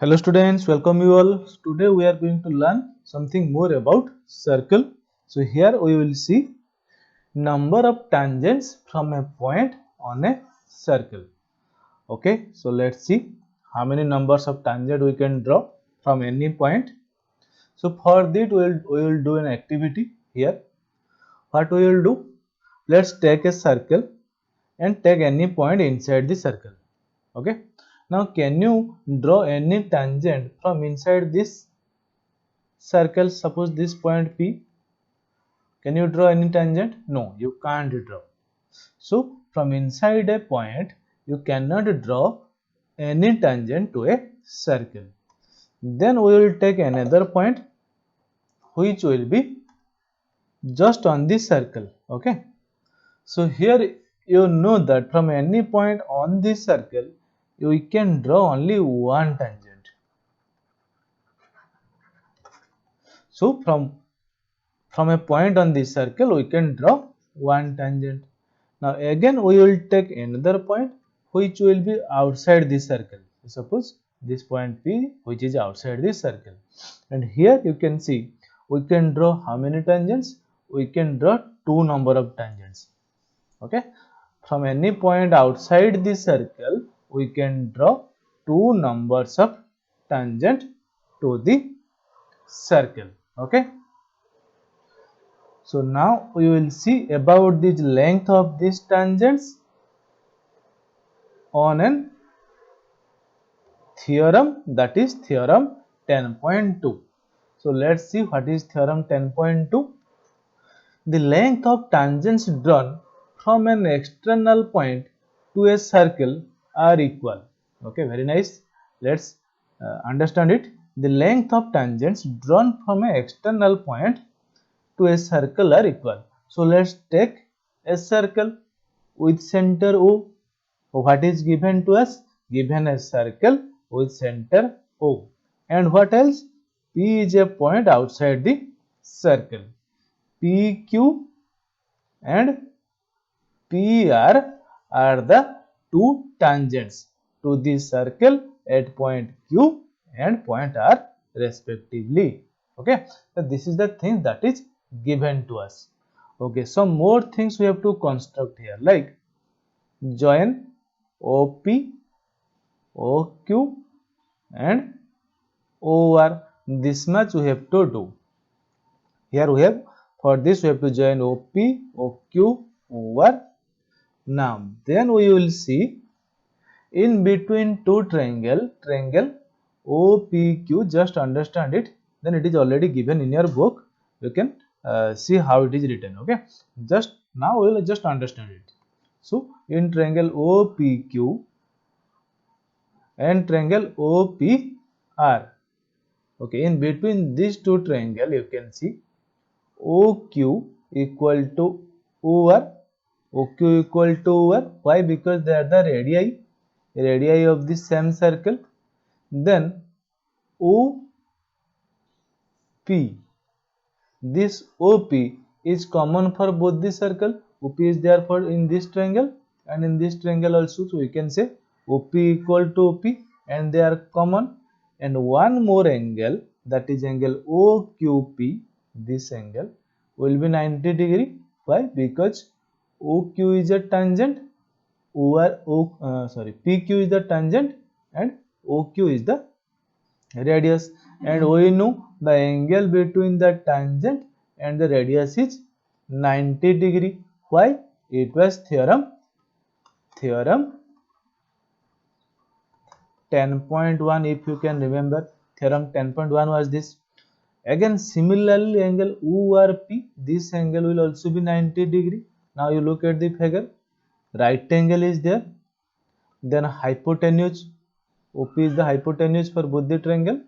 Hello students, welcome you all. Today we are going to learn something more about circle. So here we will see number of tangents from a point on a circle. Okay, so let's see how many numbers of tangent we can draw from any point. So for that we will do an activity here. What we will do? Let's take a circle and take any point inside the circle. Okay. Now can you draw any tangent from inside this circle? Suppose this point P. Can you draw any tangent? No, you can't draw. So from inside a point you cannot draw any tangent to a circle. Then we will take another point which will be just on the circle. Okay. So here you know that from any point on this circle you can draw only one tangent. So from a point on this circle we can draw one tangent. Now again we will take another point which will be outside this circle. Suppose this point P which is outside this circle, and here you can see we can draw how many tangents? We can draw two number of tangents. Okay, from any point outside this circle we can draw two numbers of tangent to the circle. Okay. So now we will see about the length of these tangents on an theorem, that is theorem 10.2. So let's see what is theorem 10.2. The length of tangents drawn from an external point to a circle are equal. Okay, very nice. Let's understand it. The length of tangents drawn from an external point to a circle are equal. So let's take a circle with center O. What is given to us? Given a circle with center O. And what else? P is a point outside the circle. PQ and PR are the two tangents to the circle at point Q and point R respectively. Okay, so this is the thing that is given to us. Okay, some more things we have to construct here, like join OP, OQ and OR. This much we have to do. Here we have, for this we have to join OP, OQ, OR. Now then we will see in between two triangle OPQ, just understand it, then it is already given in your book. You can see how it is written. Okay, just now we will just understand it. So in triangle OPQ and triangle OPR, okay, in between these two triangle you can see OQ equal to OR, OQ equal to OR. Why? Because they are the radii of the same circle. Then OP, this OP is common for both the circle. OP is there for in this triangle and in this triangle also. So we can say OP equal to OP and they are common. And one more angle, that is angle OQP. This angle will be 90 degree. Why? Because OQ is a tangent, PQ is the tangent and OQ is the radius, and we know the angle between the tangent and the radius is 90 degree. Why? It was theorem 10.1. if you can remember, theorem 10.1 was this. Again similarly angle ORP, this angle will also be 90 degree. Now you look at the figure, right angle is there, then hypotenuse, OP is the hypotenuse for both the triangle,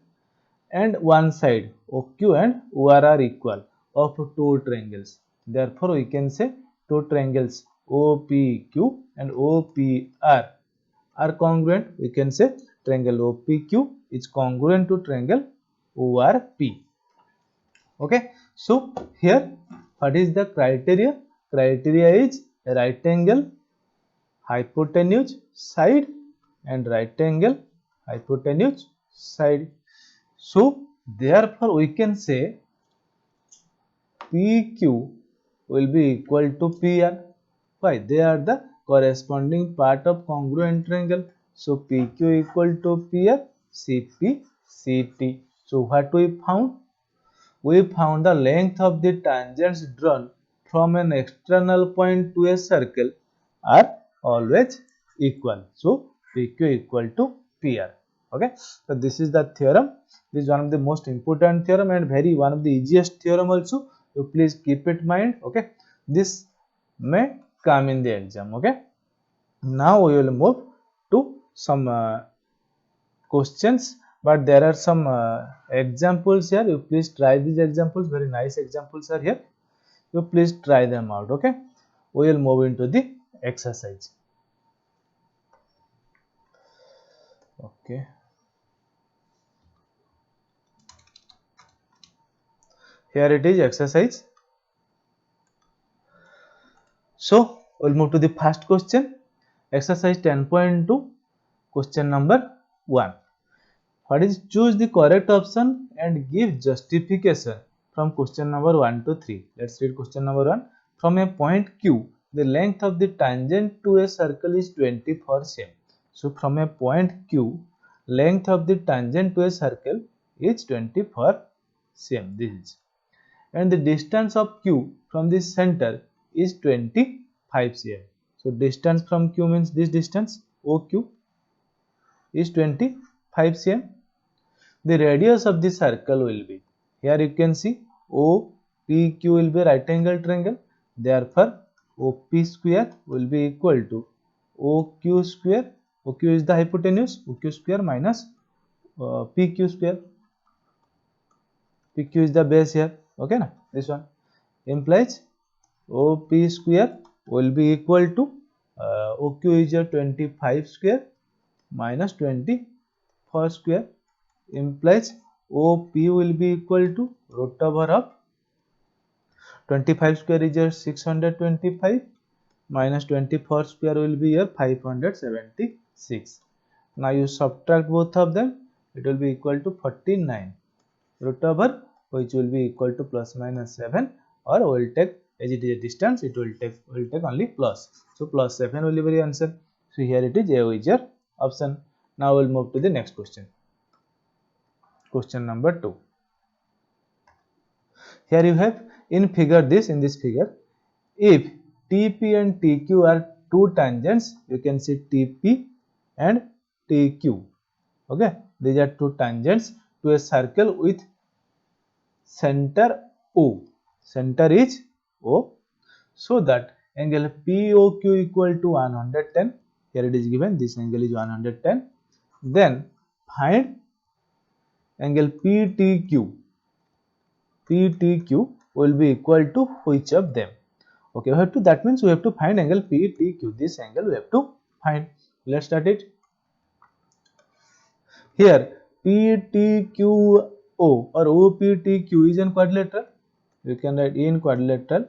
and one side OQ and OR are equal of two triangles. Therefore we can say two triangles OPQ and OPR are congruent. We can say triangle OPQ is congruent to triangle ORP. Okay, so here what is the criteria? Criteria is right angle, hypotenuse, side, and right angle, hypotenuse, side. So therefore we can say PQ will be equal to PR. Why? They are the corresponding part of congruent triangle. So PQ equal to PR, CP, CT. So what we found? We found the length of the tangents drawn from an external point to a circle are always equal. So PQ equal to PR. Okay. So this is the theorem. This is one of the most important theorem and very one of the easiest theorem also. So please keep it in mind. Okay. This may come in the exam. Okay. Now we will move to some questions, but there are some examples here. You please try these examples. Very nice examples are here. You please try them out. Okay. We will move into the exercise. Okay. Here it is, exercise. So we'll move to the first question. Exercise 10.2, question number 1. What is, choose the correct option and give justification from question number 1 to 3. Let's read question number 1. From a point Q, the length of the tangent to a circle is 20 for same. So from a point Q, length of the tangent to a circle is 20 for same. This is. And the distance of Q from the center is 25 cm. So distance from Q means this distance OQ is 25 cm. The radius of the circle will be, here you can see OPQ will be right angle triangle. Therefore OP square will be equal to OQ square. OQ is the hypotenuse. OQ square minus PQ square. PQ is the base here. Okay, na? This one implies OP square will be equal to OQ is a 25 square minus 24 square, implies OP will be equal to root over of 25 square is a 625 minus 24 square will be a 576. Now you subtract both of them, it will be equal to 49 root over which will be equal to plus minus 7, or we will take, as it is a distance, it will take only plus. So plus 7 will be the answer. So here it is, A is your option. Now we will move to the next question. Question number 2. Here you have in this figure, if TP and TQ are two tangents, you can see TP and TQ. Okay, these are two tangents to a circle with center O. Center is O. So that angle POQ equal to 110. Here it is given, this angle is 110. Then find angle PTQ. PTQ will be equal to which of them? Okay, we have to, that means we have to find angle PTQ. This angle we have to find. Let's start it. Here PTQO or OPTQ is in quadrilateral. You can write in quadrilateral.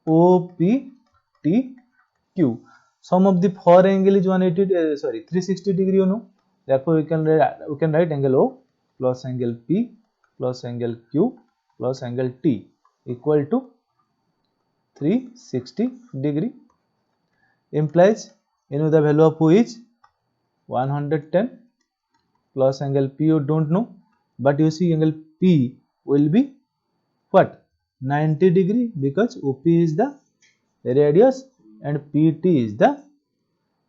OPTQ. Sum of the four angle is 360 degree, you know. Therefore we can write angle O plus angle P plus angle Q plus angle T equal to 360 degree. Implies, you know, the value of O is 110 plus angle P you don't know, but you see angle P will be what? 90 degree, because OP is the radius and PT is the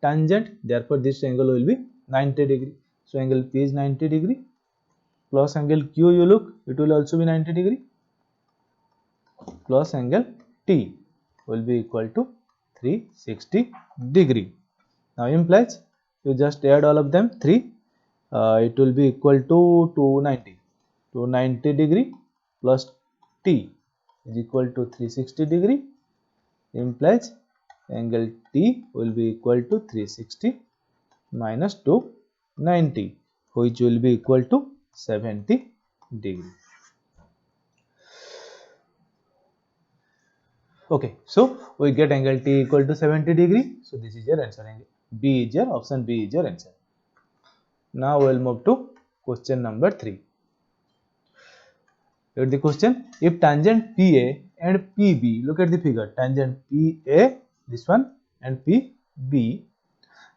tangent. Therefore this angle will be 90 degree. So angle P is 90 degree plus angle Q, you look, it will also be 90 degree plus angle T will be equal to 360 degree. Now implies, you just add all of them 3, it will be equal to 290 degree plus T is equal to 360 degree, implies angle T will be equal to 360 minus 290, which will be equal to 70 degree. Okay, so we get angle T equal to 70 degree. So this is your answer. B is your option. B is your answer. Now we will move to question number 3. Look at the question. If tangent PA and PB, look at the figure. Tangent PA, this one, and PB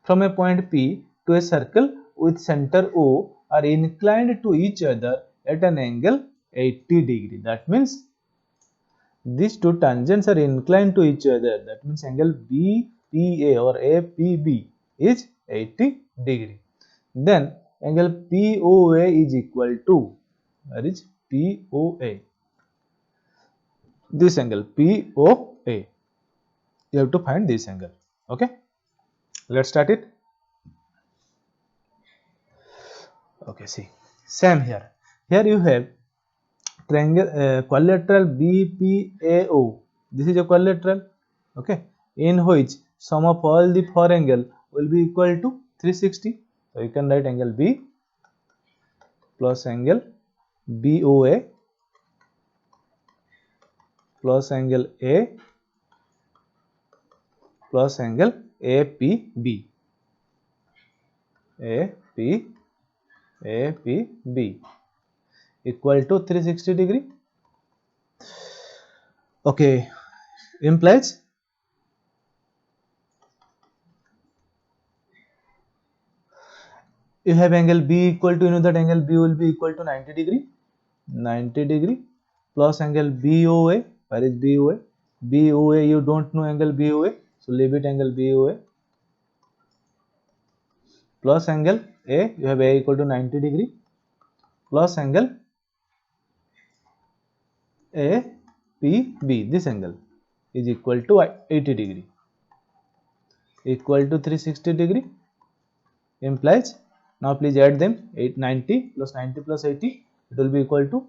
from a point P to a circle with center O are inclined to each other at an angle 80 degree. That means these two tangents are inclined to each other. That means angle BPA or APB is 80 degree. Then angle POA is equal to, where is POA? This angle POA. You have to find this angle. Okay, let's start it. Okay, see, same here. Here you have triangle quadrilateral BPAO. This is a quadrilateral. Okay, in which sum of all the four angle will be equal to 360. So you can write angle B plus angle BOA plus angle A plus angle APB. APB equal to 360 degree. Okay, implies you have angle B equal to, you know that angle B will be equal to 90 degree. 90 degree plus angle BOA. Where is BOA? BOA, you don't know angle BOA, so leave it, angle BOA plus angle A, you have A equal to 90 degree plus angle APB, this angle is equal to 80 degree, equal to 360 degree, implies, now please add them, 90 plus 90 plus 80, it will be equal to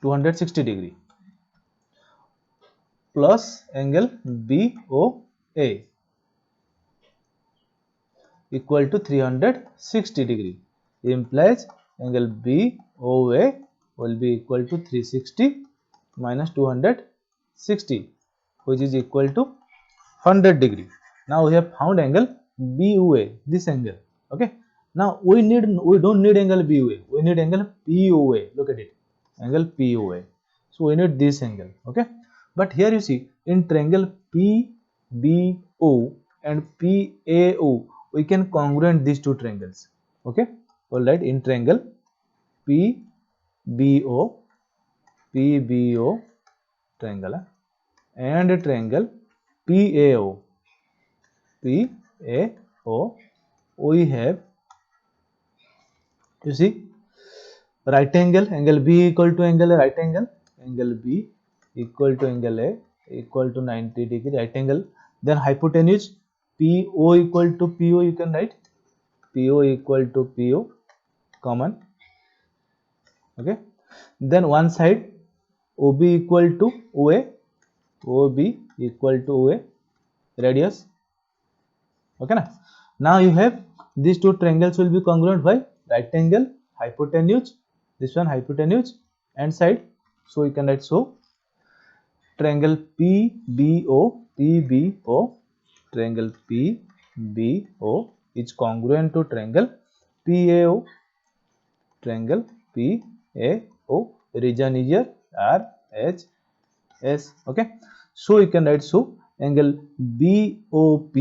260 degree plus angle BOA equal to 360 degree, implies angle BOA will be equal to 360 minus 260, which is equal to 100 degree. Now we have found angle BOA, this angle. Okay, now we don't need angle BOA, we need angle POA. Look at it, angle POA. So we need this angle. Okay, but here you see, in triangle PBO and PAO, we can congruent these two triangles. Okay, all right, in triangle PBO triangle and triangle PAO we have, you see, right angle, angle B equal to angle right angle, angle B equal to angle A equal to 90 degree right angle. Then hypotenuse PO equal to PO, you can write PO equal to PO common. Okay, then one side OB equal to OA, OB equal to OA radius. Okay, now you have these two triangles will be congruent by right angle, hypotenuse, this one hypotenuse and side. So you can write, so triangle PBO triangle PBO is congruent to triangle PAO, triangle PAO, region is your RHS. Okay, so you can write, so angle BOP,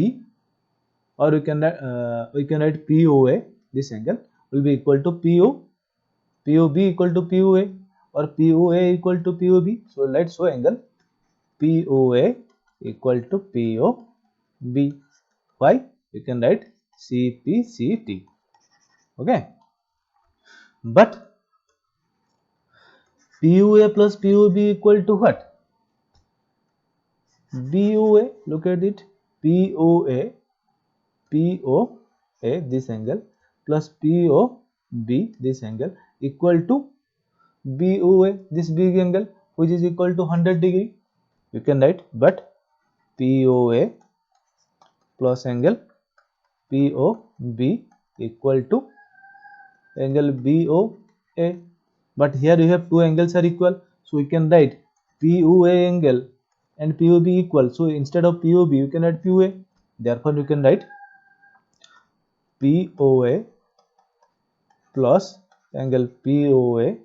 or we can write POA, this angle will be equal to POB equal to POA, or POA equal to POB. So let's show angle POA equal to POB. Why? You can write CPCT. Okay, but POA plus POB equal to what? BOA, look at it, POA this angle plus POB this angle equal to BOA, this big angle, which is equal to 100 degree. You can write, but POA plus angle POB equal to angle BOA. But here you have two angles are equal, so we can write POA angle and POB equal. So instead of POB you can write POA. Therefore you can write POA plus angle POA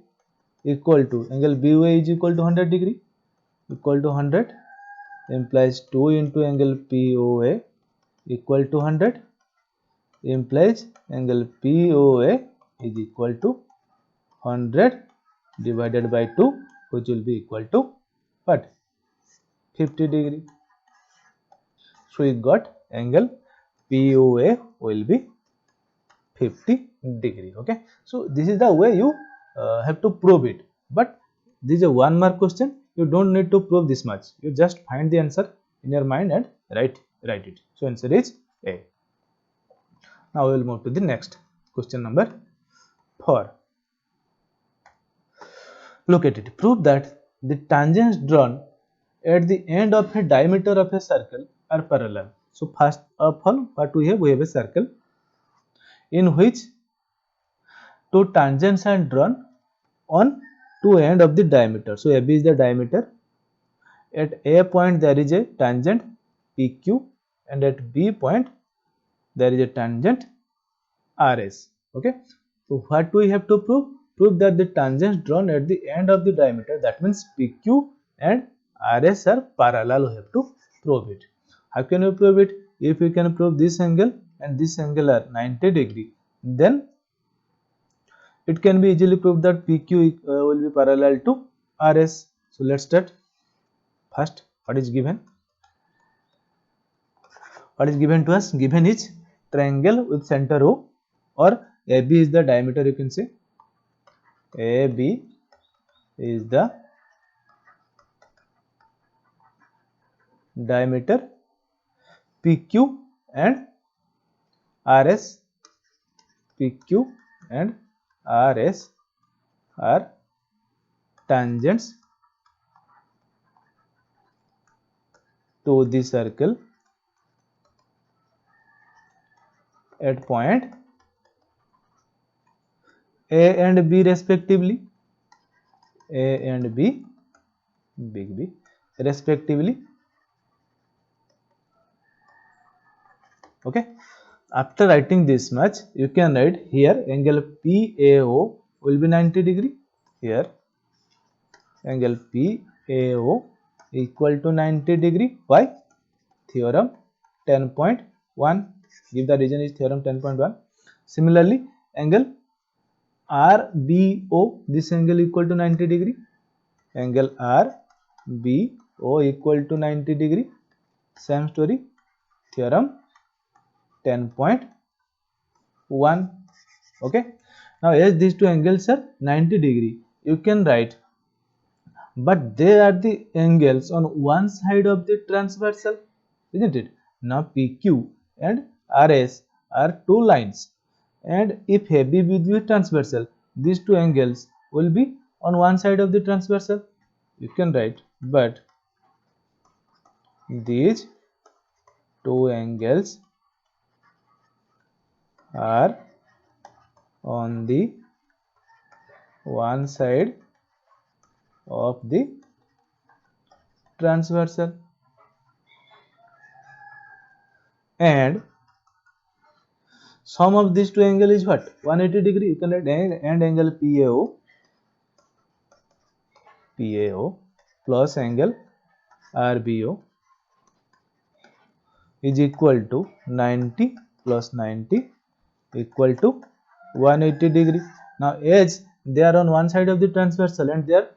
equal to angle BOA is equal to 100 degree, equal to 100 implies 2 into angle POA equal to 100 implies angle POA is equal to 100 divided by 2, which will be equal to what? 50 degree. So we got angle POA will be 50 degree. Okay, so this is the way you have to prove it, but this is a 1 mark question. You don't need to prove this much. You just find the answer in your mind and write it. So answer is A. Now we will move to the next question number 4. Look at it. Prove that the tangents drawn at the end of a diameter of a circle are parallel. So first of all, what we have a circle in which two tangents are drawn on two end of the diameter. So AB is the diameter. At A point there is a tangent PQ and at B point there is a tangent RS. Okay. So what we have to prove? Prove that the tangents drawn at the end of the diameter, that means PQ and RS are parallel. We have to prove it. How can you prove it? If you can prove this angle and this angle are 90 degree, then it can be easily proved that PQ will be parallel to RS. So let's start. First, what is given? What is given to us? Given is triangle with center O, or AB is the diameter, you can say. AB is the diameter, PQ and RS. PQ and RS are tangents to the circle at point A and B respectively. A and B, big B, respectively. Okay. After writing this much, you can write here angle PAO will be 90 degree. Here angle PAO equal to 90 degree. Why? Theorem 10.1. Give the reason is theorem 10.1. Similarly, angle RBO, this angle equal to 90 degree. Angle RBO equal to 90 degree. Same story. Theorem 10.1. Okay. Now as these two angles are 90 degree, you can write, but they are the angles on one side of the transversal, isn't it? Now PQ and RS are two lines, and if AB will be transversal, these two angles will be on one side of the transversal. You can write, but these two angles are on the one side of the transversal, and sum of these two angle is what? 180 degree. You can write and angle PAO plus angle RBO is equal to 90 plus 90 equal to 180 degree. Now as they are on one side of the transversal and they are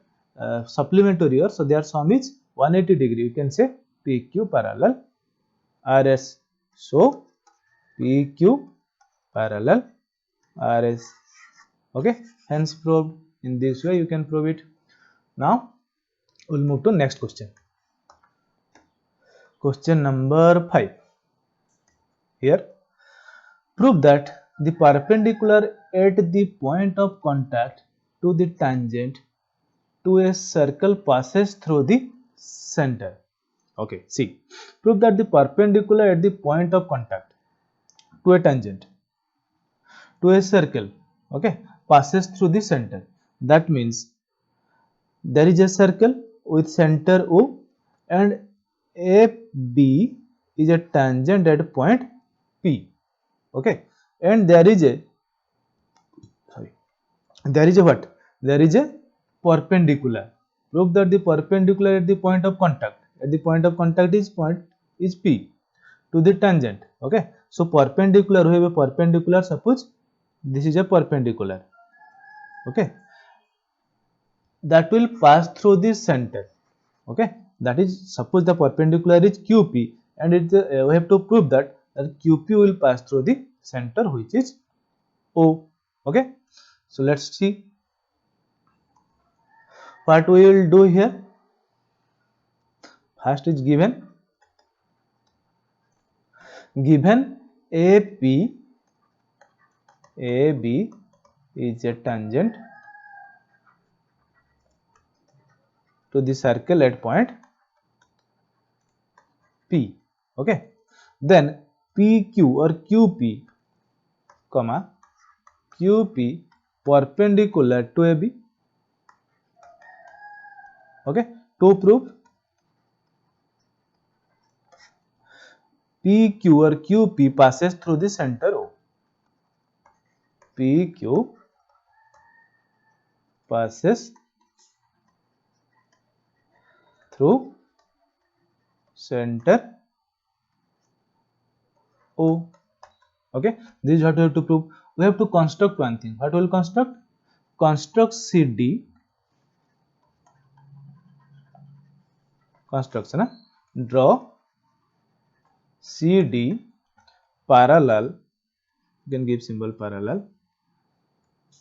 supplementary here, so their sum is 180 degree. You can say PQ parallel RS. So PQ parallel RS. Okay, hence proved. In this way you can prove it. Now we'll move to next question. Question number 5. Here, prove that the perpendicular at the point of contact to the tangent to a circle passes through the center. Okay, see, prove that the perpendicular at the point of contact to a tangent to a circle, okay, passes through the center. That means there is a circle with center O, and AB is a tangent at point P. Okay, and there is a what? There is a perpendicular. Prove that the perpendicular at the point of contact. At the point of contact is P to the tangent. Okay, so perpendicular, we have a perpendicular. Suppose this is a perpendicular. Okay, that will pass through this center. Okay, that is, suppose the perpendicular is QP, and we have to prove that QP will pass through the center, which is O. Okay, so let's see what we will do here. First is given AB is a tangent to the circle at point P. Okay, then PQ or QP comma QP perpendicular to AB. Okay, to prove PQ or QP passes through the center O. PQ passes through center O. Okay, this is what we have to prove. We have to construct one thing. What will construct? Construct CD. Construction. Draw CD parallel. You can give symbol parallel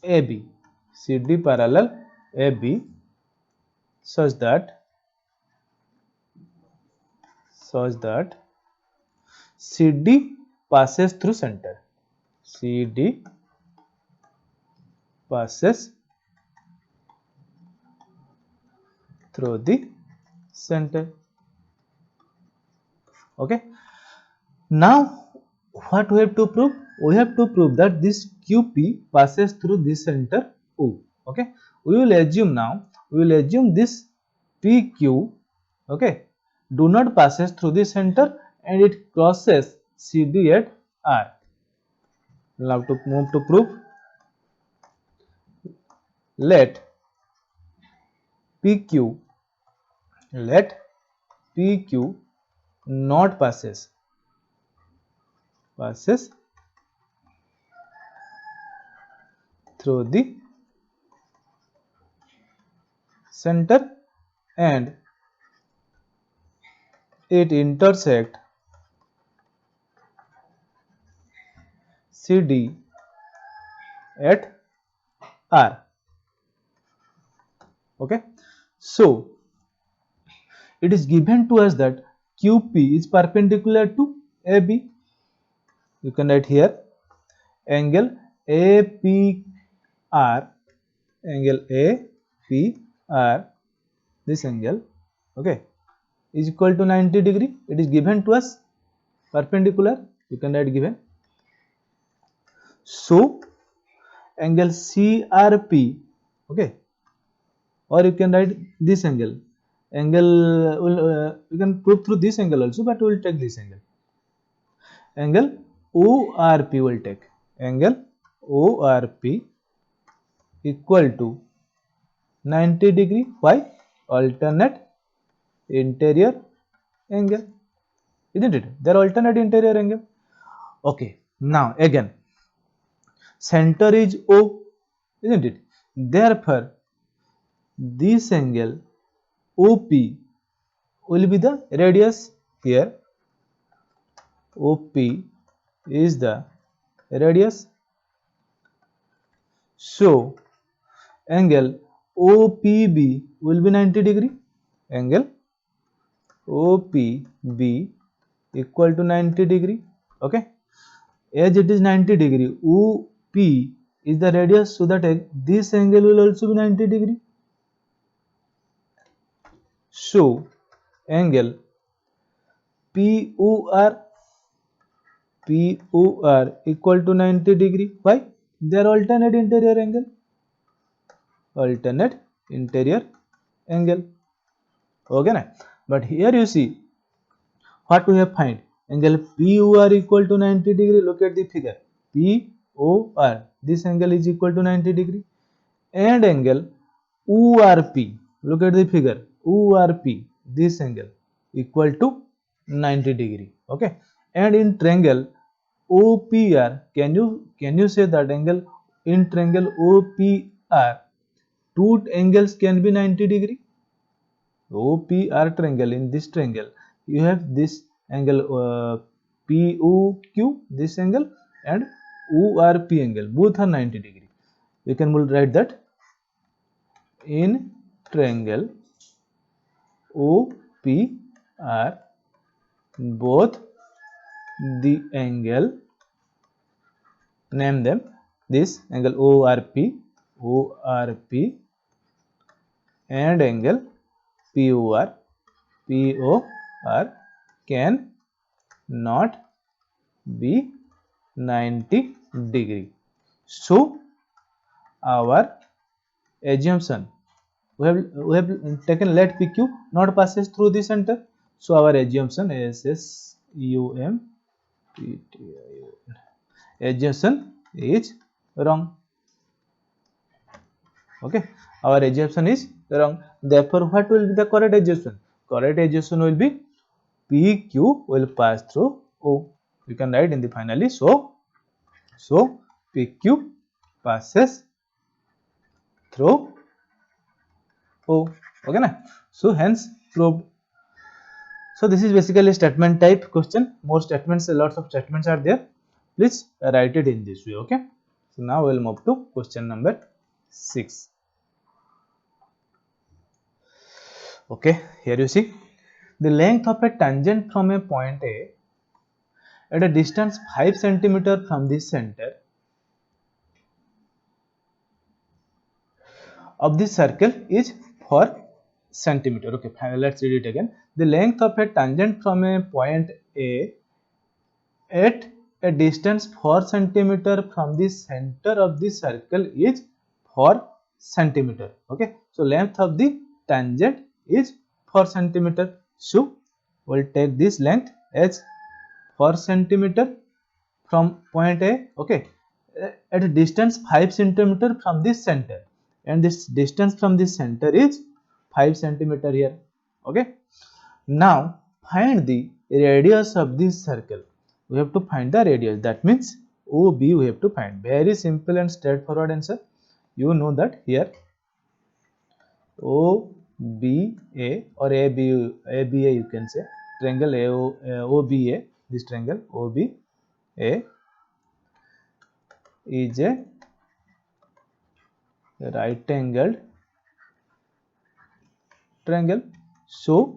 AB. CD parallel AB such that CD passes through center. CD passes through the center. Okay, now what we have to prove? We have to prove that this QP passes through this center O. Okay, we will assume this PQ, okay, do not passes through the center and it crosses CD at R. We'll have to move to proof. Let PQ not passes through the center and it intersect CD at R. Okay, so it is given to us that QP is perpendicular to AB. You can write here angle APR, this angle, okay, is equal to 90 degree. It is given to us perpendicular. You can write given. So angle CRP, okay, or you can write this angle. You can prove through this angle also, but we will take this angle. Angle ORP will take. Angle ORP equal to 90 degree. Why? Alternate interior angle. Isn't it? They are alternate interior angle. Okay. Now again, center is O. Isn't it? Therefore, this angle OP will be the radius here. OP is the radius. So angle OPB will be 90 degree. Angle OPB equal to 90 degree. Okay, as it is 90 degree, OP is the radius, so that this angle will also be 90 degree. So angle POR equal to 90 degree. Why? They are alternate interior angle. Okay na? But here you see what we have find, angle POR equal to 90 degree. Look at the figure, POR, this angle is equal to 90 degree, and angle ORP, look at the figure, ORP, this angle equal to 90 degree. Okay, and in triangle OPR, can you say that angle, in triangle OPR two angles can be 90 degree? OPR triangle, in this triangle you have this angle POQ, this angle, and ORP angle, both are 90 degree. You can write that in triangle OPR both the angle, name them, this angle ORP and angle POR can not be 90 degree. So our assumption, we have taken let PQ not passes through the center, so our assumption ASSUM assumption is wrong. Okay, our assumption is wrong. Therefore, what will be the correct assumption? Correct assumption will be PQ will pass through O. You can write in the finally, so PQ passes through O. Okay na? So hence proved. So this is basically a statement type question. More statements, lots of statements are there. Please write it in this way. Okay. So now we will move to question number 6. Okay, here you see the length of a tangent from a point A at a distance 5 cm from the center of the circle is 4 centimeter. Okay, let's read it again. The length of a tangent from a point A at a distance 4 centimeter from the center of the circle is 4 centimeter. Okay, so length of the tangent is 4 centimeter. So we'll take this length as 4 centimeter from point A. Okay, at a distance 5 centimeter from this center, and this distance from this center is 5 centimeter here. Okay, now find the radius of this circle. We have to find the radius, that means OB we have to find. Very simple and straightforward answer. You know that here OBA or ABA you can say, triangle OBA, this triangle OBA is a right angled triangle. So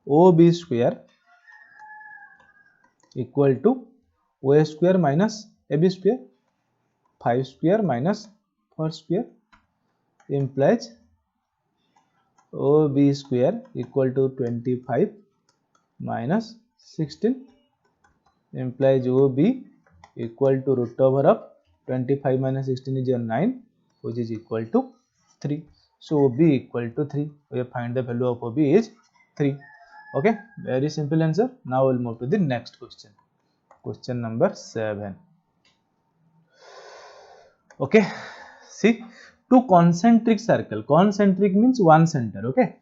OB square equal to OA square minus AB square, 5 square minus 4 square implies OB square equal to 25 minus 16 implies OB equal to root over of 25 minus 16 is 9, which is equal to 3. So OB equal to 3. We have find the value of OB is 3. Okay, very simple answer. Now we'll move to the next question. Question number 7. Okay, see, two concentric circle. Concentric means one center. Okay,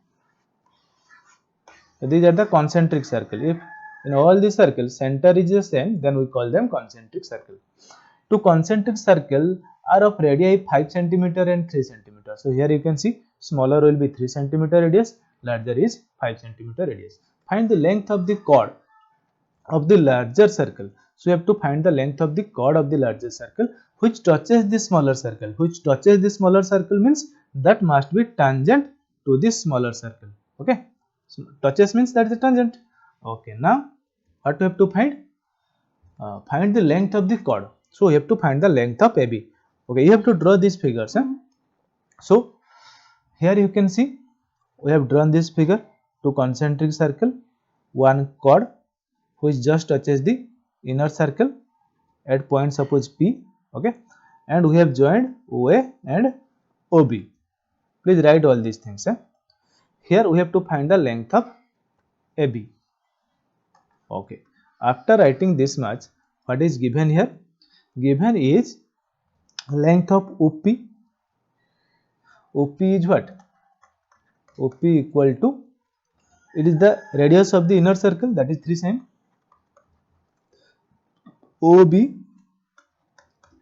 these are the concentric circle. If in all the circles center is the same, then we call them concentric circle. Two concentric circle are of radii 5 cm and 3 cm. So here you can see smaller will be 3 cm radius, larger is 5 cm radius. Find the length of the chord of the larger circle. So you have to find the length of the chord of the larger circle which touches the smaller circle. Which touches the smaller circle means that must be tangent to this smaller circle. Okay, so touches means that is a tangent. Okay, now what we have to find? Find the length of the chord. So we have to find the length of AB. Okay, you have to draw these figures. So here you can see we have drawn this figure, two concentric circle, one chord which just touches the inner circle at point suppose P. Okay, and we have joined OA and OB. Please write all these things. here we have to find the length of AB. Okay, after writing this much, what is given here? Given is length of OP. OP is what? OP equal to, it is the radius of the inner circle, that is 3 cm. OB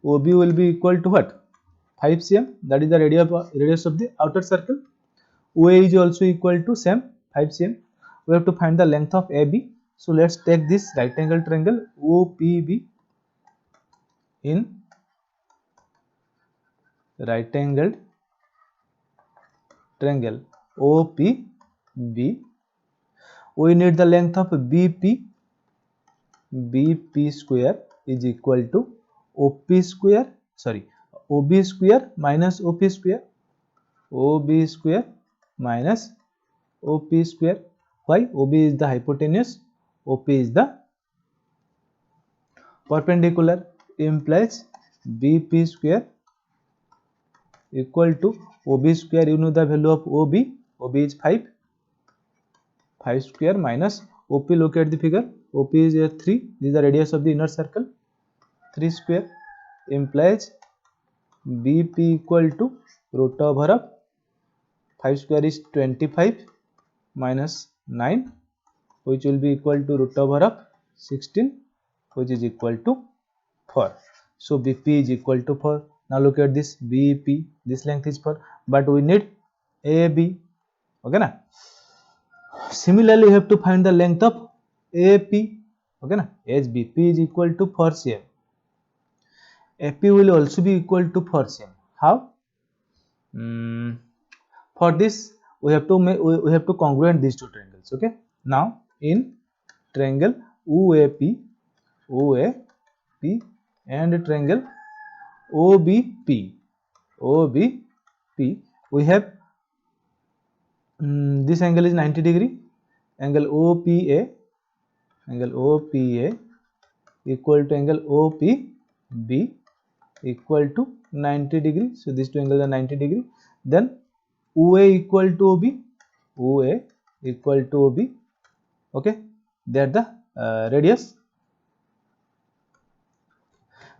will be equal to what? 5 cm, that is the radius of the outer circle. OA is also equal to same 5 cm. We have to find the length of AB. So let's take this right angle triangle OPB in right angled triangle OPB. We need the length of BP. BP square is equal to OP square, OB square minus OP square. OB square minus OP square. Why? OB is the hypotenuse, OP is the perpendicular, implies BP square equal to OB square. You know the value of OB. OB is 5 square minus OP. Look at the figure. OP is 3. This is the radius of the inner circle. 3 square implies BP equal to root over of 5 square is 25 minus 9, which will be equal to root over of 16, which is equal to 4. So BP is equal to 4. Now look at this BP. This length is 4, but we need AB. Okay na? Similarly, you have to find the length of AP. Okay na? As BP is equal to 4 cm, AP will also be equal to 4 cm. How? For this, we have to congruent these two triangles. Okay. Now in triangle OAP and triangle OBP, we have this angle is 90 degree. Angle OPA equal to angle OPB equal to 90 degree. So these two angles are 90 degree. Then OA equal to OB. Okay, they are the radius.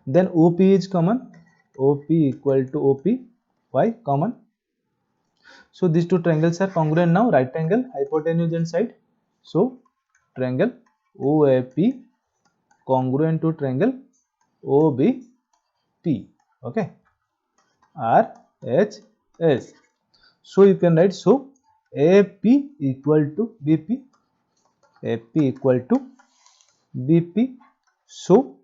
Then OP is common. OP equal to OP. Why common? So these two triangles are congruent now. Right angle, hypotenuse and side. So triangle OAP congruent to triangle OBP. Okay, RHS. So you can write, so AP equal to BP. AP equal to BP. So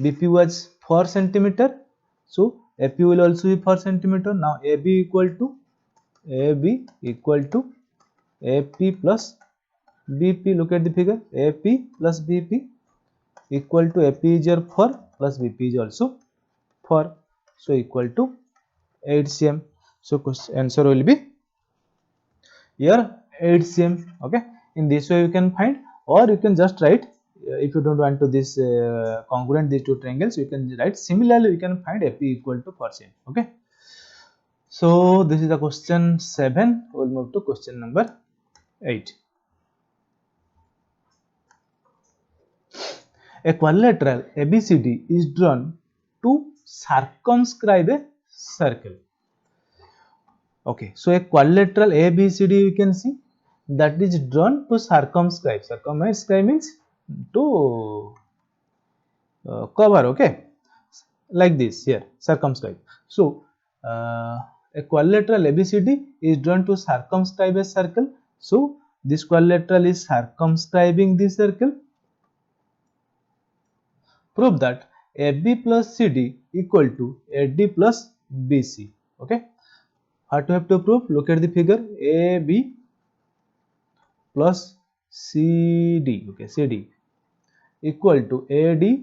BP was 4 centimeter. So AP will also be 4 centimeter. Now AB equal to AP plus BP. Look at the figure. AP plus BP equal to AP is your 4 plus BP is also 4. So equal to 8 cm. So answer will be here 8 cm. Okay. In this way you can find, or you can just write, if you don't want to this congruent these two triangles, you can write similarly. You can find AP equal to 4 cm. Okay. So this is the question 7. We'll move to question number 8. A quadrilateral ABCD is drawn to circumscribe a circle. Okay, so a quadrilateral ABCD you can see that is drawn to circumscribe. Circumscribe means to cover. Okay, like this here, circumscribe. So a quadrilateral ABCD is drawn to circumscribe a circle. So this quadrilateral is circumscribing the circle. Prove that AB plus CD equal to AD plus BC. Okay, what you have to prove? Look at the figure. AB plus CD. Okay, CD equal to AD.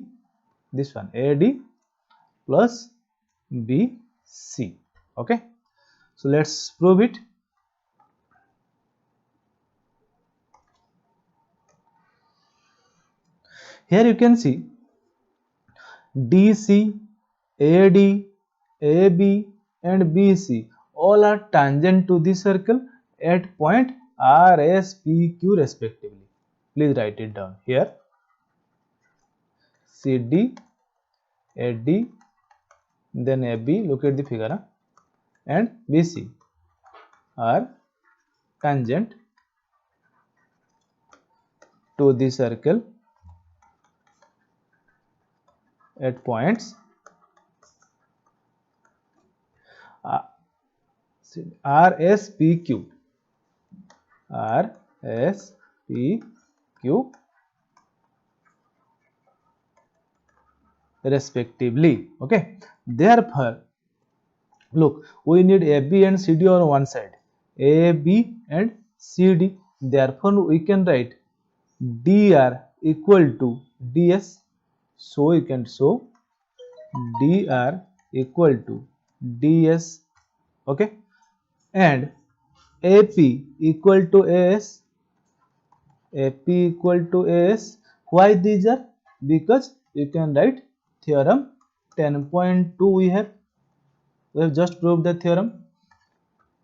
This one AD plus BC. Okay, so let's prove it. Here you can see DC, AD, AB and BC all are tangent to the circle, at point R, S, P, Q respectively. Please write it down here. CD, AD, then AB, look at the figure, and BC are tangent to the circle at points R, S, P, Q. R, S, P, Q respectively. Okay. Therefore, look, we need AB and CD on one side. AB and CD. Therefore, we can write dr equal to ds. So, you can show dr equal to ds. Okay. And AP equal to AS. AP equal to AS. Why these are? Because you can write theorem 10.2 we have just proved the theorem.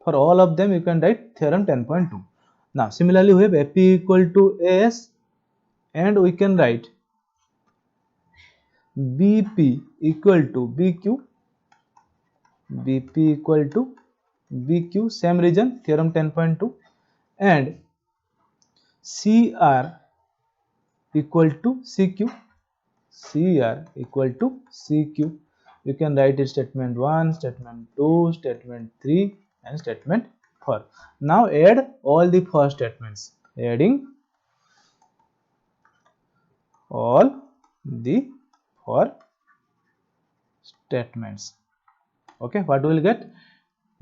For all of them you can write theorem 10.2. Now similarly we have AP equal to AS, and we can write BP equal to BQ. BP equal to BQ, same reason, theorem 10.2, and CR equal to CQ. CR equal to CQ. You can write it statement 1, statement 2, statement 3 and statement 4. Now add all the 4 statements. Adding all the 4 statements. Okay, what we will get?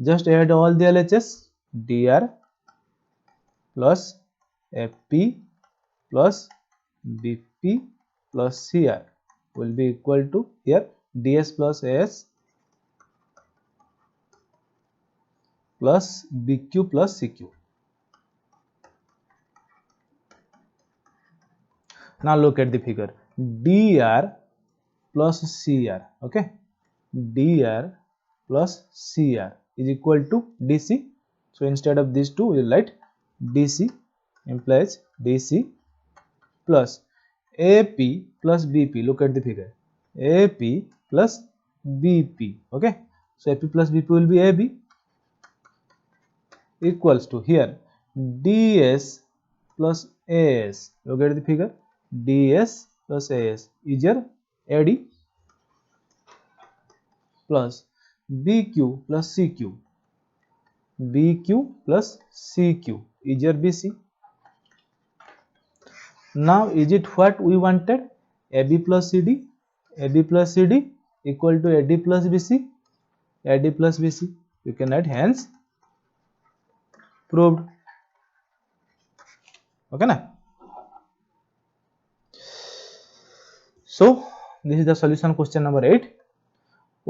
Just add all the LHS. DR plus FP plus BP plus CR will be equal to here DS plus AS plus BQ plus CQ. Now look at the figure. DR plus CR. Okay, DR plus CR is equal to DC. So instead of these two, we will write DC implies DC plus AP plus BP. Look at the figure. AP plus BP. Okay, so AP plus BP will be AB equals to here DS plus AS. Look at the figure. DS plus AS is your AD plus BQ plus CQ. BQ plus CQ is your BC. Now is it what we wanted? AB plus CD. AB plus CD equal to AD plus BC. AD plus BC. You can write hence proved. Okay na? So this is the solution question number 8.